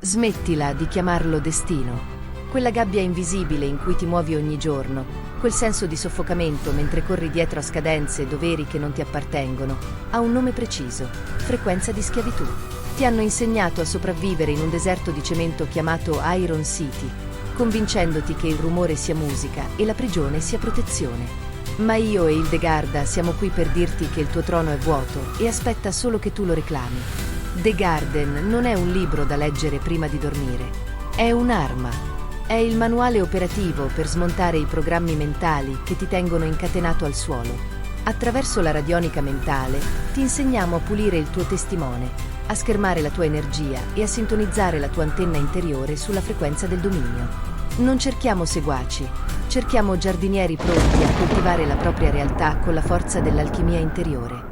Smettila di chiamarlo destino. Quella gabbia invisibile in cui ti muovi ogni giorno, quel senso di soffocamento mentre corri dietro a scadenze e doveri che non ti appartengono, ha un nome preciso: frequenza di schiavitù. Ti hanno insegnato a sopravvivere in un deserto di cemento chiamato Iron City, convincendoti che il rumore sia musica e la prigione sia protezione. Ma io e Hildegarda siamo qui per dirti che il tuo trono è vuoto e aspetta solo che tu lo reclami. The Garden non è un libro da leggere prima di dormire, è un'arma. È il manuale operativo per smontare i programmi mentali che ti tengono incatenato al suolo. Attraverso la radionica mentale ti insegniamo a pulire il tuo testimone, a schermare la tua energia e a sintonizzare la tua antenna interiore sulla frequenza del dominio. Non cerchiamo seguaci, cerchiamo giardinieri pronti a coltivare la propria realtà con la forza dell'alchimia interiore.